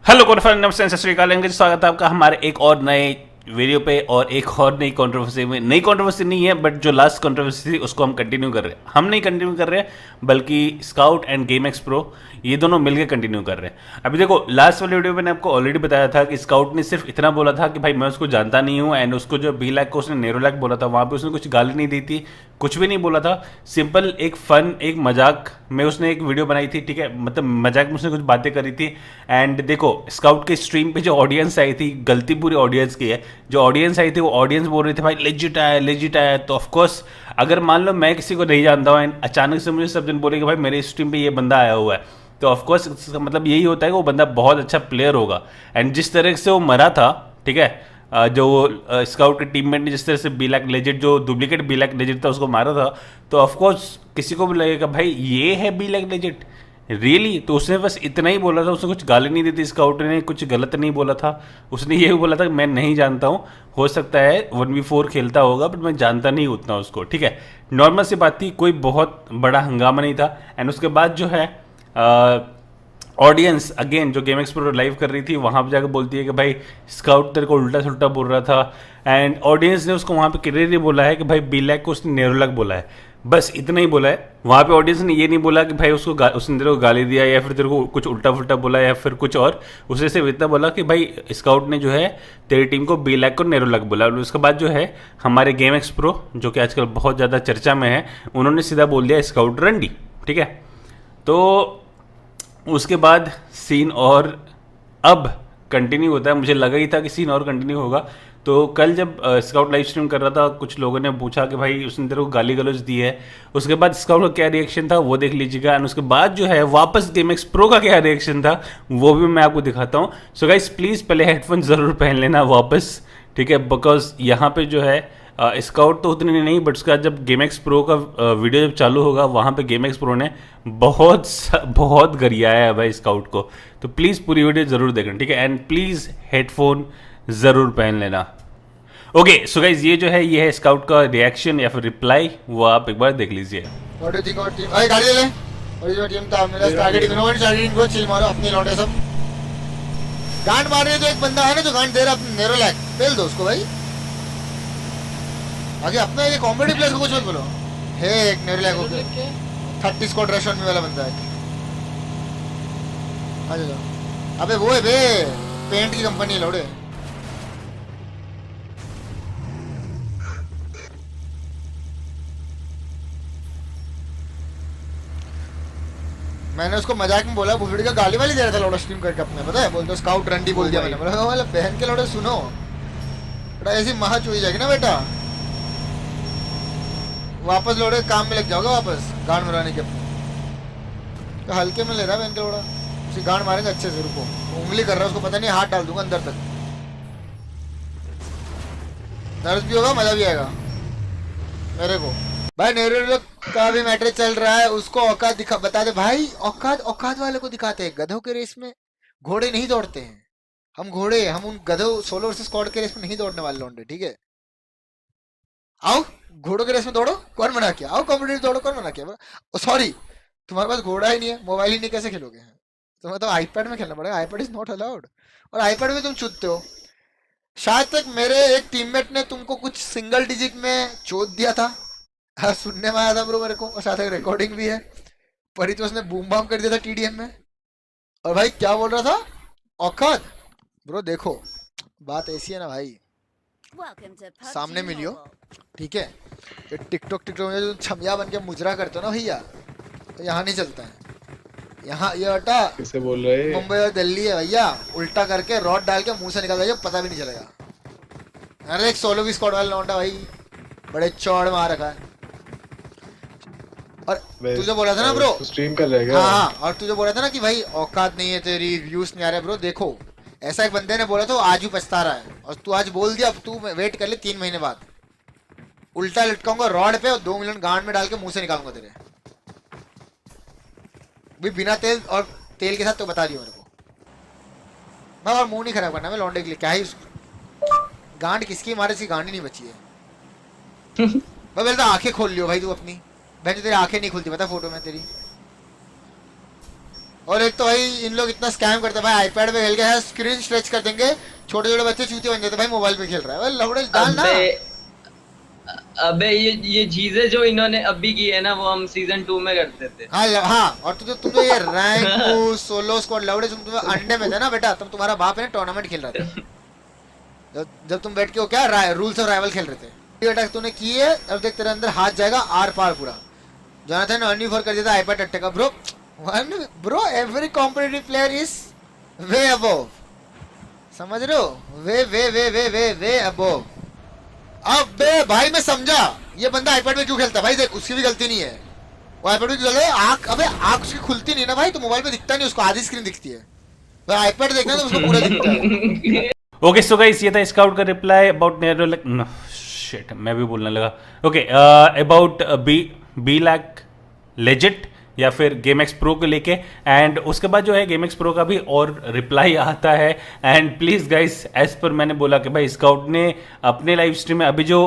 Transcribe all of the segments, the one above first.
Hello कोरफा, नमस्ते, सत श्री अकाल, स्वागत है आपका हमारे एक और नए वीडियो पे और एक और नई कंट्रोवर्सी में। नई कंट्रोवर्सी नहीं है, बट जो लास्ट कंट्रोवर्सी थी उसको हम कंटिन्यू कर रहे हैं। हम नहीं कंटिन्यू कर रहे हैं बल्कि scout end game X pro ये दोनों मिलकर कंटिन्यू कर रहे हैं। अभी देखो, लास्ट वाले वीडियो में मैंने आपको ऑलरेडी बताया था कि स्काउट ने सिर्फ इतना बोला था कि भाई मैं उसको जानता नहीं हूँ, एंड उसको जो बी लैक को उसने नेरो लैक बोला था वहाँ पे उसने कुछ गाली नहीं दी थी, कुछ भी नहीं बोला था। सिंपल एक फन, एक मजाक में उसने एक वीडियो बनाई थी, ठीक है, मतलब मजाक में उसने कुछ बातें करी थी। एंड देखो, स्काउट के स्ट्रीम पे जो ऑडियंस आई थी, गलती पूरी ऑडियंस की है। जो ऑडियंस आई थी वो ऑडियंस बोल रही थी भाई लेजिट आया, लेजिट आया। तो ऑफकोर्स अगर मान लो मैं किसी को नहीं जानता हूँ एंड अचानक से मुझे सब दिन बोले कि भाई मेरे स्ट्रीम पे ये बंदा आया हुआ है, तो ऑफकोर्स इसका मतलब यही होता है कि वो बंदा बहुत अच्छा प्लेयर होगा। एंड जिस तरह से वो मरा था, ठीक है, जो स्काउट के टीममेट ने जिस तरह से ब्लैक लेजेंड, जो डुप्लीकेट ब्लैक लेजेंड था, उसको मारा था, तो ऑफकोर्स किसी को भी लगेगा भाई ये है ब्लैक लेजेंड रियली। तो उसने बस इतना ही बोला था, उसने कुछ गाली नहीं दी थी, स्काउट ने कुछ गलत नहीं बोला था। उसने ये भी बोला था कि मैं नहीं जानता हूँ, हो सकता है 1v4 खेलता होगा बट मैं जानता नहीं उतना उसको, ठीक है। नॉर्मल सी बात थी, कोई बहुत बड़ा हंगामा नहीं था। एंड उसके बाद जो है ऑडियंस अगेन जो गेम एक्स प्रो लाइव कर रही थी वहाँ पर जाकर बोलती है कि भाई स्काउट तेरे को उल्टा सुल्टा बोल रहा था। एंड ऑडियंस ने उसको वहाँ पे क्लियरली बोला है कि भाई ब्लैक को उसने नेरोलैक बोला है, बस इतना ही बोला है। वहाँ पे ऑडियंस ने ये नहीं बोला कि भाई उसने तेरे को गाली दिया या फिर तेरे को कुछ उल्टा फुल्टा बोला या फिर कुछ और। उसने सिर्फ इतना बोला कि भाई स्काउट ने जो है तेरी टीम को ब्लैक को नेरोलैक बोला। और उसके बाद जो है हमारे गेम एक्स प्रो, जो कि आजकल बहुत ज़्यादा चर्चा में है, उन्होंने सीधा बोल दिया स्काउट रंडी, ठीक है। तो उसके बाद सीन और अब कंटिन्यू होता है। मुझे लगा ही था कि सीन और कंटिन्यू होगा। तो कल जब स्काउट लाइव स्ट्रीम कर रहा था, कुछ लोगों ने पूछा कि भाई उसने तेरे को गाली गलौज दी है। उसके बाद स्काउट का क्या रिएक्शन था वो देख लीजिएगा। एंड उसके बाद जो है वापस गेम एक्स प्रो का क्या रिएक्शन था वो भी मैं आपको दिखाता हूँ। सो गाइस प्लीज़ पहले हेडफोन ज़रूर पहन लेना वापस, ठीक है, बिकॉज यहाँ पे जो है स्काउट तो उतनी नहीं, बट उसका जब गेम एक्स प्रो का वीडियो जब चालू होगा वहाँ पे गेम एक्स प्रो ने बहुत गरियाया है भाई स्काउट को। तो प्लीज़ पूरी वीडियो ज़रूर देखना, ठीक है, एंड प्लीज़ हेडफोन ज़रूर पहन लेना। ओके सो गाइज ये जो है ये है स्काउट का रिएक्शन या फिर रिप्लाई, वो आप एक बार देख लीजिए। What do you think about team? अरे गाड़ी ले ले। What is your team था? मेरा टारगेटिंग नो वन टारगेटिंग को चिल मारो अपनी लौटे सब। गांड मार रहे तो एक बंदा है ना जो गांड दे रहा अपने नेरो लैक, पेल दो उसको भाई। आगे अपना ये कॉमेडी प्लेयर को कुछ मत बोलो। हे एक नेरो लैक होके 30 स्क्वाड रश ऑन में वाला बंदा है। आ जाओ। अबे वो है बे, पेंट की कंपनी है लौड़े। मैंने उसको मजाक में बोला, बुफेट का गाली वाली दे रहा था लौड़ा स्ट्रीम करके अपने, पता है, बोलते स्काउट रंडी बोल दिया मैंने। बोला वाला बहन के लौड़े सुनो, बेटा ऐसी महा चुई जाएगी ना बेटा, वापस लौड़े काम में लग जाओगे वापस गांड मराने के अपने। तो हल्के में ले रहा है बहन के लौड़ा, उसे गांड मारेंगे अच्छे से। रुको, उंगली कर रहा है उसको, पता नहीं हाथ डाल दूंगा अंदर तक। दर्द भी होगा, मजा भी आएगा मेरे को भाई। नेहरू का भी मैटर चल रहा है, उसको औकात दिखा, बता दे भाई। औकात औकात वाले को दिखाते हैं। गधों के रेस में घोड़े नहीं दौड़ते हैं, हम घोड़े, हम उन गधों सोलो वर्सेस स्क्वाड के रेस में नहीं दौड़ने वाले लौंडे, ठीक है। आओ घोड़ों के रेस में दौड़ो, कौन मना किया? आओ कॉम्पिटिटिव दौड़ो, कौन मना किया? सॉरी तुम्हारे पास घोड़ा ही नहीं है, मोबाइल ही नहीं, कैसे खेलोगे? तुम्हें तो आईपैड में खेलना पड़ेगा, आईपैड इज नॉट अलाउड। और आईपैड में तुम चूतते हो। शायद तक मेरे एक टीममेट ने तुमको कुछ सिंगल डिजिट में चोट दिया था। हाँ, सुनने में आया था ब्रो मेरे को, और साथ एक रिकॉर्डिंग भी है। परी तो उसने बूम बाम कर दिया था टीडीएम में। और भाई क्या बोल रहा था? औकात ब्रो, देखो बात ऐसी है ना भाई, सामने मिलियो, ठीक है। ये टिकटॉक में जो छमिया बन के मुजरा करते हो ना भैया, तो यहाँ नहीं चलता है। यहाँ ये बेटा किसे बोल रहे? मुंबई और दिल्ली है भैया, उल्टा करके रॉड डाल के मुंह से निकाल जाइए, पता भी नहीं चलेगा। अरे एक सोलो भी स्क्वाड वाला लौंडा भाई, बड़े चौड़ मार रखा है। और तुझे बोला था ना ब्रो, स्ट्रीम कर रहे क्या? हाँ, और तुझे बोला था ना कि भाई औकात नहीं है तेरी, व्यूज नहीं आ रहे। ब्रो देखो, ऐसा एक बंदे ने बोला तो आज भी पछता रहा है, और तू आज बोल दिया। अब तू वेट कर ले 3 महीने बाद, उल्टा लटकाऊंगा रॉड पे और 2 मिलियन गांड में डाल के मुंह से निकालूंगा तेरे भी, बिना तेल और तेल के साथ। तो बता दियो मेरे को मैं, और मुंह नहीं खराब करना मैं लौंडे के लिए। क्या ही गांड किसकी मारे, इसकी गांड ही नहीं बची है। मैं बोलता आंखें खोल लियो भाई तू अपनी, बहन तेरी आंखें नहीं खुलती पता फोटो में तेरी। और एक तो भाई इन लोग इतना स्कैम करते हैं भाई, आईपैड पे खेल के है स्क्रीन स्ट्रेच कर देंगे, छोटे छोटे बच्चे चूतिया बन जाते हैं भाई, मोबाइल पे खेल रहा है भाई, लवड़े डाल ना। अबे अबे ये चीजें जो इन्होंने अभी की है ना वो हम सीजन 2 में करते थे। हाँ हाँ, और तुम तो ये रैंक पुश सोलो स्क्वाड लवड़े तुम अंडे में थे ना बेटा, तब तुम्हारा बाप है ना टूर्नामेंट खेल रहा था, जब तुम बैठ के वो क्या रूल्स ऑफ राइवल खेल रहे थे, अटैक तूने की है, अब देख तेरे अंदर हाथ जाएगा आर पार पूरा। जोनाथन ऑनली फॉर कर देता आईपैड अट्टे का bro, bro every competitive player is way above, समझ रहे हो, वे वे वे वे वे वे अबव। अबे भाई मैं समझा ये बंदा आईपैड में क्यों खेलता है भाई, देख उसकी भी गलती नहीं है, वो आईपैड में क्यों खेलता है, आंख अबे आंख उसकी खुलती नहीं ना भाई, तो मोबाइल पे दिखता नहीं, उसको आधी स्क्रीन दिखती है, भाई आईपैड देखना तो उसको पूरा दिखता है। ओके सो गाइस ये था स्काउट का रिप्लाई अबाउट नेरो शिट मैं भी बोलने लगा। Okay about B lack legit या फिर गेम एक्स प्रो को लेके, एंड उसके बाद जो है गेम एक्स प्रो का भी और रिप्लाई आता है। And please guys as per मैंने बोला कि भाई स्काउट ने अपने लाइव स्ट्रीम में अभी जो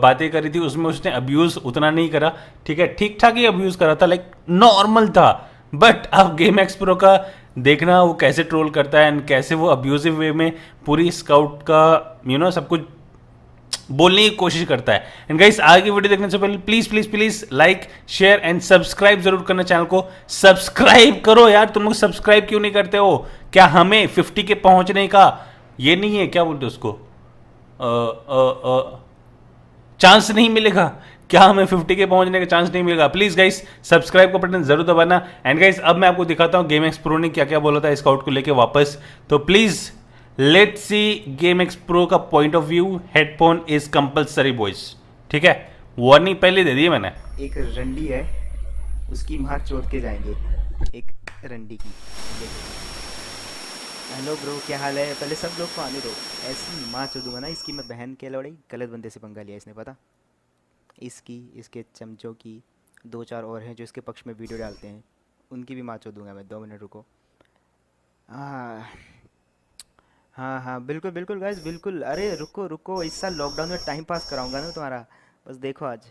बातें करी थी उसमें उसने अब्यूज़ उतना नहीं करा, ठीक है, ठीक ठाक ही अब्यूज़ करा था, लाइक नॉर्मल था। बट अब गेम एक्स प्रो का देखना वो कैसे ट्रोल करता है एंड कैसे वो अब्यूजिव वे में पूरी स्काउट का सब कुछ बोलने की कोशिश करता है। एंड गाइस आगे की वीडियो देखने से पहले please please please like share and subscribe जरूर करना, चैनल को सब्सक्राइब करो यार, तुम लोग सब्सक्राइब क्यों नहीं करते हो? क्या हमें 50 के पहुंचने का ये नहीं है, क्या बोलते उसको, चांस नहीं मिलेगा? क्या हमें 50 के पहुंचने का चांस नहीं मिलेगा? प्लीज गाइस सब्सक्राइब का बटन जरूर दबाना। एंड गाइस अब मैं आपको दिखाता हूं गेम एक्स प्रो ने क्या क्या बोला था स्काउट को लेके वापस, तो please let's see game X pro का point of view. Headphone is compulsory boys, ठीक है, वार्निंग पहले दे दी है मैंने। एक रंडी है, उसकी मार चोट के जाएंगे, एक रंडी की। हेलो ब्रो क्या हाल है? पहले सब लोग को आने दो, ऐसी मार चोट दूंगा ना इसकी मैं, बहन के लौड़े, गलत बंदे से पंगा लिया इसने, पता, इसकी, इसके चमचों की, 2-4 और हैं जो इसके पक्ष में वीडियो डालते हैं, उनकी भी मार चोट दूंगा मैं। 2 मिनट रुको। हाँ बिल्कुल बिल्कुल गाइस बिल्कुल, अरे रुको रुको, इस साल लॉकडाउन में टाइम पास कराऊंगा ना तुम्हारा, बस देखो आज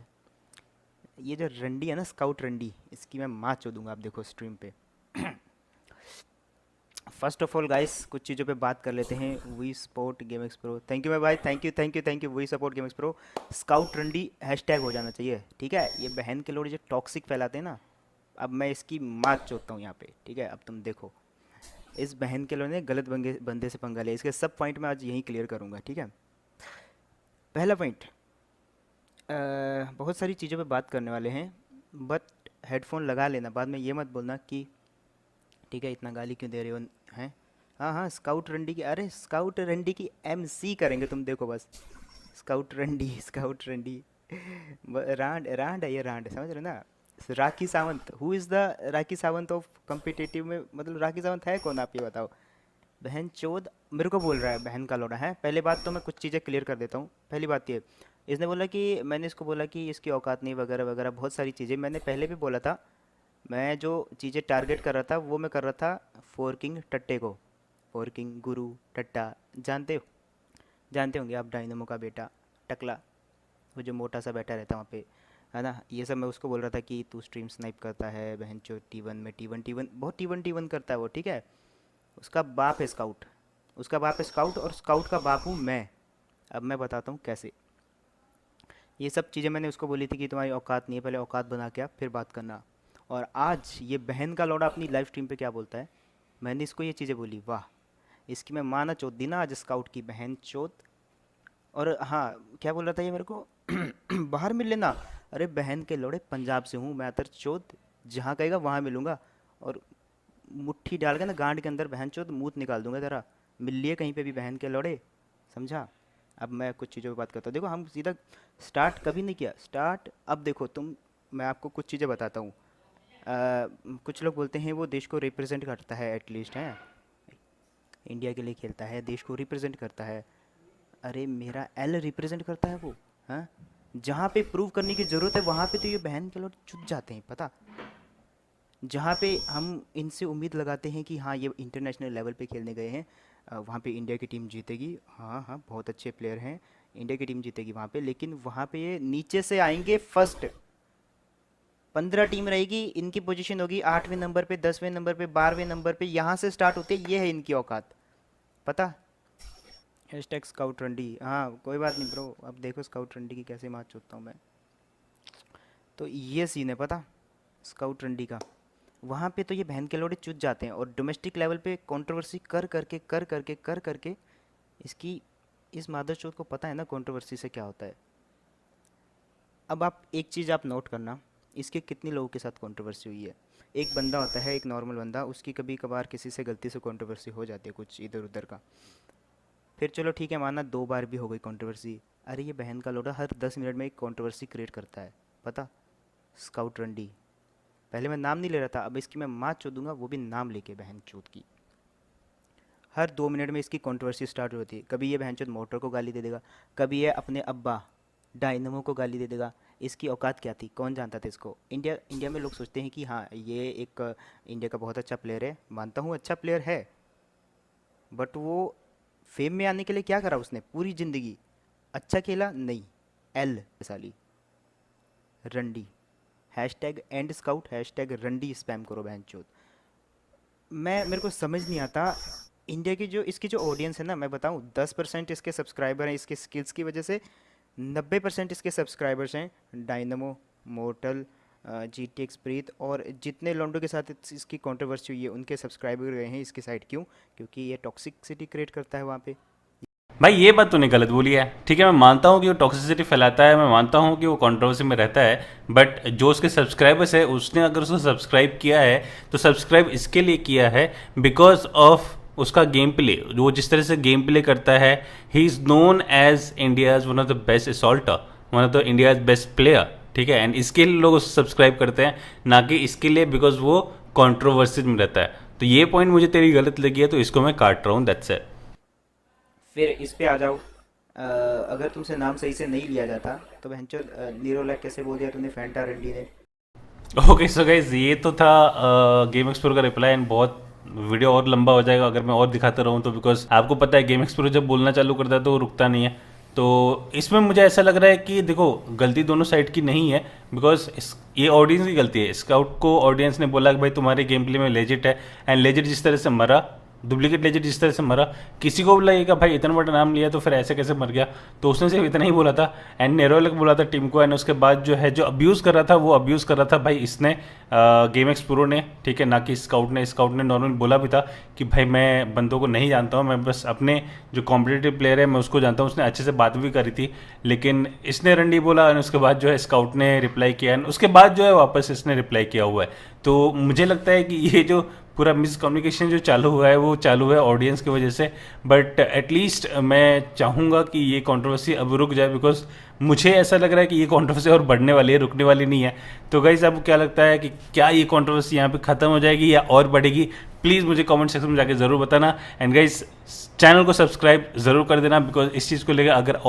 ये जो रंडी है ना, स्काउट रंडी, इसकी मैं मार चो दूंगा, आप देखो स्ट्रीम पे। फर्स्ट ऑफ ऑल गाइस कुछ चीज़ों पे बात कर लेते हैं। We support game X pro, thank you मेरे भाई, thank you thank you thank you. We support game X pro, scout रंडी हैशटैग हो जाना चाहिए, ठीक है। ये बहन के लोग जो टॉक्सिक फैलाते हैं ना, अब मैं इसकी मार चोता हूँ यहाँ पे, ठीक है। अब तुम देखो इस बहन के लोगों ने गलत बंदे से पंगा लिया, इसके सब पॉइंट मैं आज यहीं क्लियर करूँगा, ठीक है। पहला पॉइंट, बहुत सारी चीज़ों पे बात करने वाले हैं, बट हेडफोन लगा लेना, बाद में ये मत बोलना कि ठीक है इतना गाली क्यों दे रहे हो हैं। हाँ स्काउट रंडी की, अरे स्काउट रंडी की MC करेंगे तुम देखो बस, स्काउट रंडी रांड है ये, रांड समझ रहे ना। Rakhi Sawant, who is the Rakhi Sawant of competitive में, मतलब राखी सावंत है कौन, आप ये बताओ। बहन चोद मेरे को बोल रहा है बहन का लोड़ा है। पहले बात तो मैं कुछ चीज़ें क्लियर कर देता हूँ। पहली बात ये, इसने बोला कि मैंने इसको बोला कि इसकी औकात नहीं वगैरह वगैरह, बहुत सारी चीज़ें मैंने पहले भी बोला था। मैं जो चीज़ें टारगेट कर रहा था वो मैं कर रहा था फोर्किंग टट्टे को, फोर्किंग गुरु टट्टा, जानते होंगे आप, डायनेमो का बेटा टकला, वो जो मोटा सा बैठा रहता है वहाँ पे, है ना। ये सब मैं उसको बोल रहा था कि तू स्ट्रीम स्नाइप करता है बहन चो, T1 में T1 बहुत T1 करता है वो, ठीक है। उसका बाप है स्काउट, उसका बाप है स्काउट, और स्काउट का बाप हूँ मैं। अब मैं बताता हूँ कैसे। ये सब चीज़ें मैंने उसको बोली थी कि तुम्हारी औकात नहीं है, पहले औकात बना के आप फिर बात करना। और आज ये बहन का लौड़ा अपनी लाइव स्ट्रीम पे क्या बोलता है, मैंने इसको ये चीज़ें बोली, वाह इसकी मैं माना चोत दी ना आज, स्काउट की बहन चोत। और हाँ क्या बोल रहा था ये मेरे को बाहर मिल लेना, अरे बहन के लौड़े पंजाब से हूँ मैं, अतर चोत जहाँ कहेगा वहाँ मिलूँगा, और मुट्ठी डाल के ना गांड के अंदर बहन चोत मूत निकाल दूंगा तेरा, मिल लिए कहीं पे भी बहन के लौड़े, समझा। अब मैं कुछ चीज़ों पर बात करता हूँ। देखो हम सीधा स्टार्ट कभी नहीं किया, स्टार्ट अब देखो तुम, मैं आपको कुछ चीज़ें बताता हूँ। कुछ लोग बोलते हैं वो देश को रिप्रेजेंट करता है, एटलीस्ट है इंडिया के लिए खेलता है, देश को रिप्रेजेंट करता है। अरे मेरा L रिप्रेजेंट करता है वो, हाँ। जहाँ पे प्रूव करने की ज़रूरत है वहाँ पे तो ये बहन के लोग चुप जाते हैं, पता। जहाँ पे हम इनसे उम्मीद लगाते हैं कि हाँ ये इंटरनेशनल लेवल पे खेलने गए हैं, वहाँ पे इंडिया की टीम जीतेगी, हाँ बहुत अच्छे प्लेयर हैं, इंडिया की टीम जीतेगी वहाँ पे, लेकिन वहाँ पे ये नीचे से आएंगे फर्स्ट, 15 टीम रहेगी, इनकी पोजीशन होगी 8वें नंबर पे, 10वें नंबर पे, 12वें नंबर पे, यहाँ से स्टार्ट होते ये है इनकी औकात, पता। हैशटैग स्काउट रंडी, हाँ कोई बात नहीं ब्रो, अब देखो स्काउट रंडी की कैसे मार चुकता हूँ मैं। तो ये सीन है पता स्काउट रंडी का, वहाँ पे तो ये बहन के लोड़े चुत जाते हैं, और डोमेस्टिक लेवल पे कंट्रोवर्सी कर करके इसकी इस मादरचोद को पता है ना कंट्रोवर्सी से क्या होता है। अब आप एक चीज़ आप नोट करना, इसके कितने लोगों के साथ कंट्रोवर्सी हुई है। एक बंदा होता है, एक नॉर्मल बंदा, उसकी कभी कभार किसी से गलती से कंट्रोवर्सी हो जाती है कुछ इधर उधर का, फिर चलो ठीक है माना 2 बार भी हो गई कंट्रोवर्सी, अरे ये बहन का लोड़ा हर 10 मिनट में एक कंट्रोवर्सी क्रिएट करता है, पता। स्काउट रंडी, पहले मैं नाम नहीं ले रहा था, अब इसकी मैं माँ चोदूंगा, वो भी नाम लेके बहन चोद की। हर 2 मिनट में इसकी कंट्रोवर्सी स्टार्ट होती है, कभी ये बहन चोद मोटर को गाली दे देगा, कभी ये अपने अब्बा डायनमो को गाली दे देगा। इसकी औकात क्या थी, कौन जानता था इसको। इंडिया में लोग सोचते हैं कि हाँ ये एक इंडिया का बहुत अच्छा प्लेयर है, मानता हूँ अच्छा प्लेयर है, बट वो फेम में आने के लिए क्या करा उसने, पूरी ज़िंदगी अच्छा खेला नहीं, एल साली रंडी। हैशटैग एंड स्काउट, हैशटैग रंडी स्पैम करो बहन चोद। मेरे को समझ नहीं आता इंडिया की जो इसकी जो ऑडियंस है ना, मैं बताऊं 10% इसके सब्सक्राइबर हैं इसके स्किल्स की वजह से, 90% इसके सब्सक्राइबर्स हैं डायनमो, मोर्टल, GTX प्रीत, और जितने लोंडो के साथ इसकी कंट्रोवर्सी हुई है उनके सब्सक्राइबर गए हैं इसकी साइड। क्यों? क्योंकि ये टॉक्सिसिटी क्रिएट करता है वहाँ पे। भाई ये बात तूने गलत बोली है, ठीक है, मैं मानता हूँ कि वो टॉक्सिसिटी फैलाता है, मैं मानता हूँ कि वो कंट्रोवर्सी में रहता है, बट जो उसके सब्सक्राइबर्स है उसने अगर उसको सब्सक्राइब किया है तो सब्सक्राइब इसके लिए किया है बिकॉज ऑफ उसका गेम प्ले, वो जिस तरह से गेम प्ले करता है। ही is known as India's one of the best assaulter, one of the India's best player, ठीक है, एंड इसके लिए लोग उसको सब्सक्राइब करते हैं, ना कि इसके लिए बिकॉज वो कंट्रोवर्सी में रहता है। तो ये पॉइंट मुझे तेरी गलत लगी है, तो इसको मैं काट रहा हूँ, दैट्स इट। फिर इस पे आ जाओ, अगर तुमसे नाम सही से नहीं लिया जाता तो बहनचो नीरोलैक कैसे बोल दिया तूने फैंटा रंडी ने। ओके सो गाइस, ये तो था गेम एक्सप्लोर का रिप्लाई, एंड बहुत वीडियो और लंबा हो जाएगा अगर मैं और दिखाता रहूँ तो, बिकॉज आपको पता है गेम एक्सप्लोर जब बोलना चालू करता है तो वो रुकता नहीं है। तो इसमें मुझे ऐसा लग रहा है कि देखो गलती दोनों साइड की नहीं है, बिकॉज ये ऑडियंस की गलती है। स्काउट को ऑडियंस ने बोला कि भाई तुम्हारे गेम प्ले में लेजिट है, एंड लेजिट जिस तरह से मरा, डुप्लीकेट लेजेंड जिस तरह से मरा, किसी को भी लगेगा भाई इतना बड़ा नाम लिया तो फिर ऐसे कैसे मर गया, तो उसने सिर्फ इतना ही बोला था, एंड नेरोलक बोला था टीम को, एंड उसके बाद जो है जो अब्यूज़ कर रहा था वो अब्यूज़ कर रहा था भाई इसने गेम एक्स प्रो ने, ठीक है, ना कि स्काउट ने। स्काउट ने नॉर्मल बोला भी था कि भाई मैं बंदों को नहीं जानता हूँ, मैं बस अपने जो कॉम्पिटिटिव प्लेयर है मैं उसको जानता हूँ, उसने अच्छे से बात भी करी थी, लेकिन इसने रंडी बोला, एंड उसके बाद जो है स्काउट ने रिप्लाई किया, एंड उसके बाद जो है वापस इसने रिप्लाई किया हुआ है। तो मुझे लगता है कि ये जो पूरा मिसकम्युनिकेशन जो चालू हुआ है वो चालू है ऑडियंस की वजह से, बट एटलीस्ट मैं चाहूँगा कि ये कंट्रोवर्सी अब रुक जाए, बिकॉज मुझे ऐसा लग रहा है कि ये कंट्रोवर्सी और बढ़ने वाली है, रुकने वाली नहीं है। तो गाइस आपको क्या लगता है कि क्या ये कंट्रोवर्सी यहाँ पे ख़त्म हो जाएगी या और बढ़ेगी? प्लीज़ मुझे कमेंट सेक्शन में जाके ज़रूर बताना, एंड गाइस चैनल को सब्सक्राइब ज़रूर कर देना, बिकॉज इस चीज़ को लेकर अगर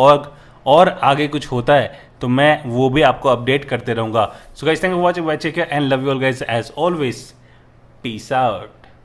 और आगे कुछ होता है तो मैं वो भी आपको अपडेट करते रहूँगा। So guys thank you for watching, bye, take care and love you all guys as always. Peace out.